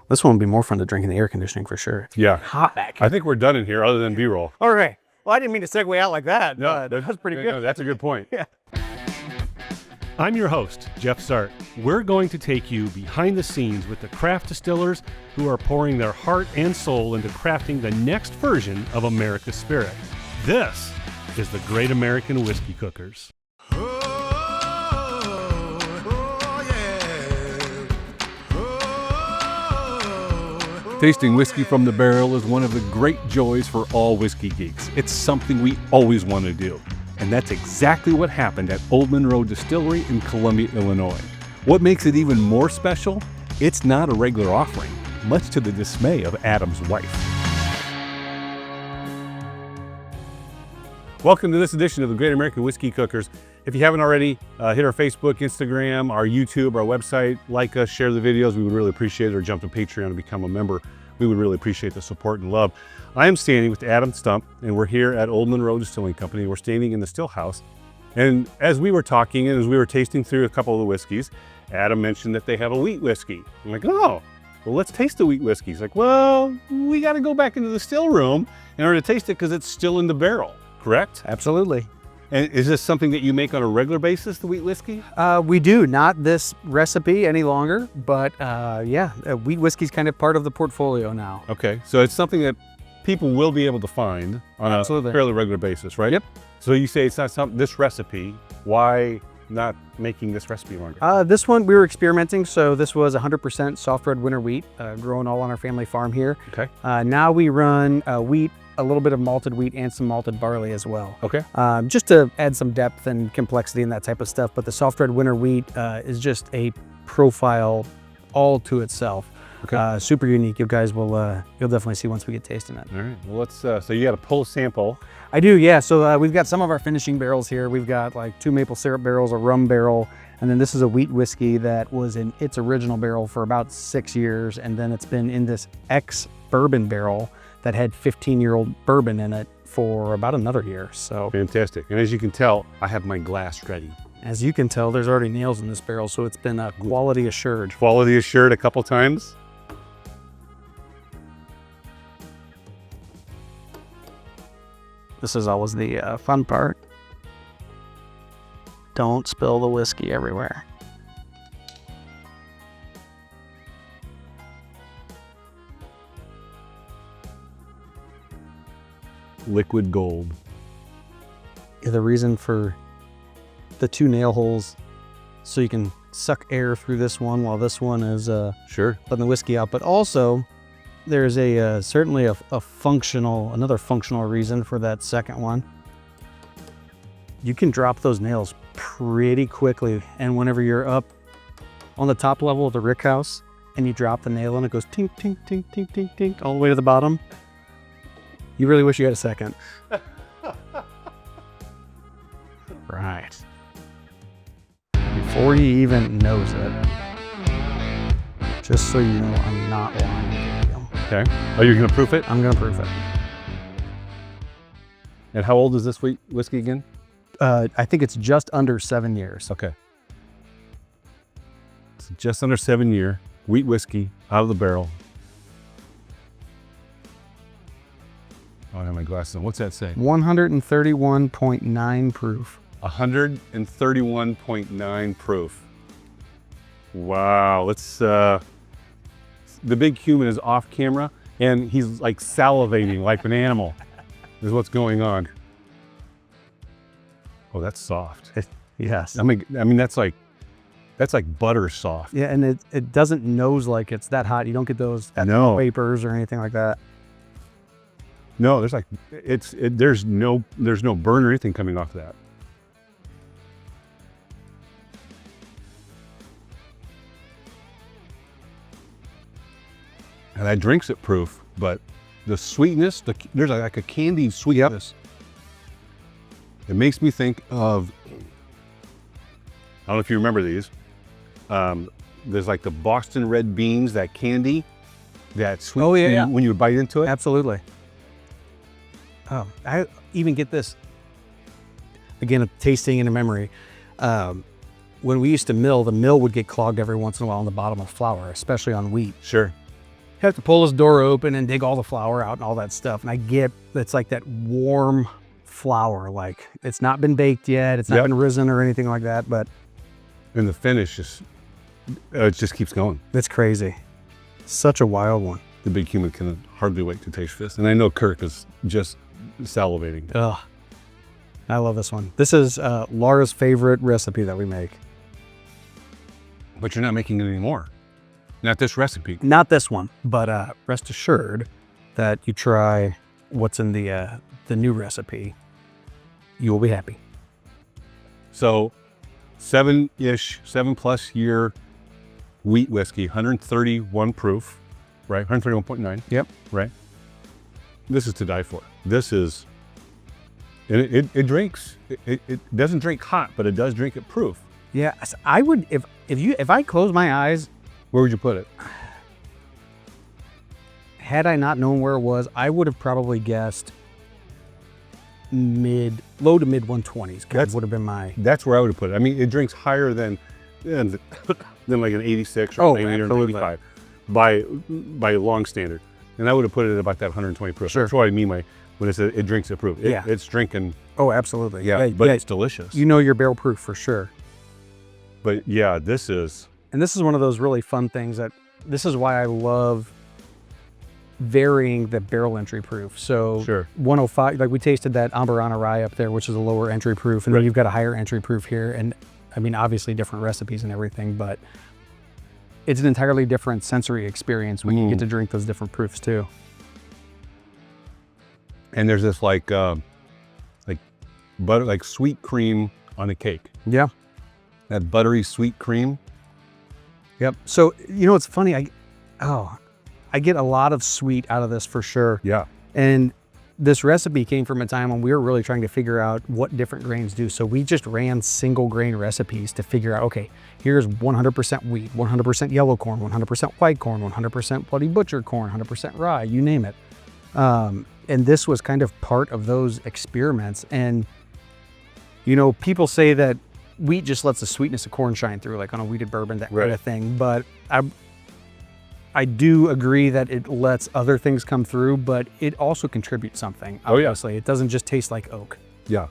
This one would be more fun to drink in the air conditioning for sure. Yeah. Hot back here. I think we're done in here other than B-roll. All right. Well, I didn't mean to segue out like that. No, but that's pretty good. No, that's a good point. Yeah. I'm your host, Jeff Sart. We're going to take you behind the scenes with the craft distillers who are pouring their heart and soul into crafting the next version of America's spirit. This is the Great American Whiskey Cookers. Tasting whiskey from the barrel is one of the great joys for all whiskey geeks. It's something we always want to do. And that's exactly what happened at Old Monroe Distillery in Columbia, Illinois. What makes it even more special? It's not a regular offering, much to the dismay of Adam's wife. Welcome to this edition of the Great American Whiskey Cookers. If you haven't already, hit our Facebook, Instagram, our YouTube, our website, like us, share the videos. We would really appreciate it, or jump to Patreon and become a member. We would really appreciate the support and love. I am standing with Adam Stump, and we're here at Old Monroe Distilling Company. We're standing in the still house. And as we were talking and as we were tasting through a couple of the whiskeys, Adam mentioned that they have a wheat whiskey. I'm like, oh, well, let's taste the wheat whiskey. He's like, well, we got to go back into the still room in order to taste it because it's still in the barrel, correct? Absolutely. And is this something that you make on a regular basis, the wheat whiskey? We do, not this recipe any longer, but yeah, wheat whiskey's kind of part of the portfolio now. Okay, so it's something that people will be able to find on a fairly regular basis, right? Yep. So you say it's not this recipe. Why not making this recipe longer? This one, we were experimenting, so this was 100% soft red winter wheat, grown all on our family farm here. Okay. Now we run wheat, a little bit of malted wheat, and some malted barley as well. Okay. Just to add some depth and complexity and that type of stuff. But the soft red winter wheat is just a profile all to itself. Okay. Super unique. You guys will, you'll definitely see once we get tasting it. All right. Well, let's. So you got to pull a sample. I do, yeah. So we've got some of our finishing barrels here. We've got like 2 maple syrup barrels, a rum barrel, and then this is a wheat whiskey that was in its original barrel for about 6 years, and then it's been in this ex-bourbon barrel that had 15-year-old bourbon in it for about another year. So Fantastic. And as you can tell, I have my glass ready. as you can tell, there's already nails in this barrel, so it's been quality assured. Quality assured a couple times. This is always the fun part. Don't spill the whiskey everywhere. Liquid gold. Yeah, the reason for the 2 nail holes, so you can suck air through this one while this one is Sure. letting the whiskey out. But also, there's a certainly a another functional reason for that second one. You can drop those nails pretty quickly, and whenever you're up on the top level of the rick house and you drop the nail and it goes tink, tink, tink, tink, tink, tink, all the way to the bottom, you really wish you had a second. Right. Before you even knows it, just so you know, I'm not lying to you. Okay. Are you going to proof it? I'm gonna proof it. And how old is this whiskey again? I think it's just under 7 years. Okay. So just under 7 year wheat whiskey out of the barrel. Oh, I have my glasses on. What's that say? 131.9 proof. 131.9 proof. Wow. Let's. The big human is off camera, and he's like salivating like an animal. Is what's going on. Oh, that's soft. Yes. I mean that's like butter soft. Yeah, and it doesn't nose like it's that hot. You don't get those No. vapors or anything like that. No, there's like there's no burn or anything coming off that. And that drinks it proof, but the sweetness, there's like a candy sweetness. It makes me think of, I don't know if you remember these. There's like the Boston red beans, that candy, that sweet. Oh, yeah, when you bite into it. Absolutely. Oh, I even get this, again, a tasting and a memory. When we used to mill, the mill would get clogged every once in a while on the bottom of flour, especially on wheat. Sure. have to pull this door open and dig all the flour out and all that stuff. And I get it's like that warm flour, like it's not been baked yet, it's not been risen or anything like that, but and the finish just it just keeps going. It's crazy. Such a wild one. The big human can hardly wait to taste this. And I know Kirk is just salivating. Ugh. I love this one. This is Laura's favorite recipe that we make. But you're not making it anymore. Not this recipe. Not this one, but rest assured that you try what's in the new recipe. You will be happy. So 7+ year wheat whiskey, 131 proof, right? 131.9. Yep. Right. This is to die for. This is, and it drinks. It doesn't drink hot, but it does drink at proof. Yeah, I would if I close my eyes. Where would you put it? Had I not known where it was, I would have probably guessed low to mid 120s. That would have been my. That's where I would have put it. I mean, it drinks higher than like an 86 or an 85 by long standard. And I would have put it at about that 120 proof. Sure. That's what I mean when it says it drinks at proof. It's drinking. Oh, absolutely. Yeah, but it's delicious. You know you're barrel proof for sure. But yeah, this is. And this is one of those really fun things this is why I love varying the barrel entry proof. So 105, like we tasted that Ambarana rye up there, which is a lower entry proof. And then you've got a higher entry proof here. And I mean, obviously different recipes and everything, but it's an entirely different sensory experience when you get to drink those different proofs too. And there's this like butter, like sweet cream on a cake. Yeah. That buttery sweet cream. Yep. So, you know, it's funny. I get a lot of sweet out of this for sure. Yeah. And this recipe came from a time when we were really trying to figure out what different grains do. So we just ran single grain recipes to figure out, okay, here's 100% wheat, 100% yellow corn, 100% white corn, 100% bloody butcher corn, 100% rye, you name it. And this was kind of part of those experiments. And, you know, people say that wheat just lets the sweetness of corn shine through, like on a wheated bourbon, that kind of thing. But I do agree that it lets other things come through, but it also contributes something. Obviously, it doesn't just taste like oak. Yeah.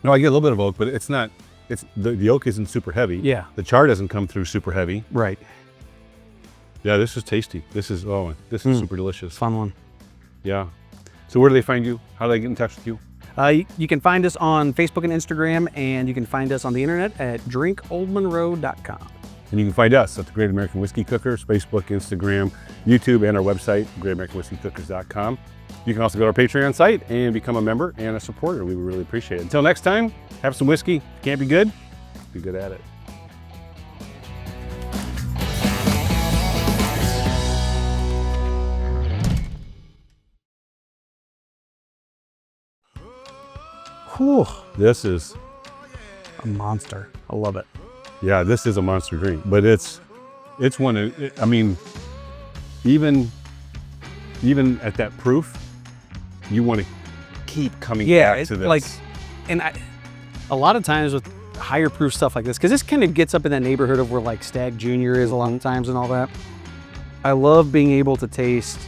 No, I get a little bit of oak, but it's not. It's the oak isn't super heavy. Yeah. The char doesn't come through super heavy. Right. Yeah, this is tasty. This is super delicious. Fun one. Yeah. So where do they find you? How do they get in touch with you? You can find us on Facebook and Instagram, and you can find us on the internet at drinkoldmonroe.com. And you can find us at the Great American Whiskey Cookers, Facebook, Instagram, YouTube, and our website, greatamericanwhiskeycookers.com. You can also go to our Patreon site and become a member and a supporter. We would really appreciate it. Until next time, have some whiskey. Can't be good, be good at it. Whew. This is a monster. I love it. Yeah, this is a monster drink, but it's one of, I mean, even at that proof, you want to keep coming back to this. Like, and a lot of times with higher proof stuff like this, because this kind of gets up in that neighborhood of where like Stag Junior is a lot of times and all that. I love being able to taste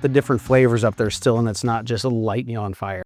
the different flavors up there still, and it's not just lighting you on fire.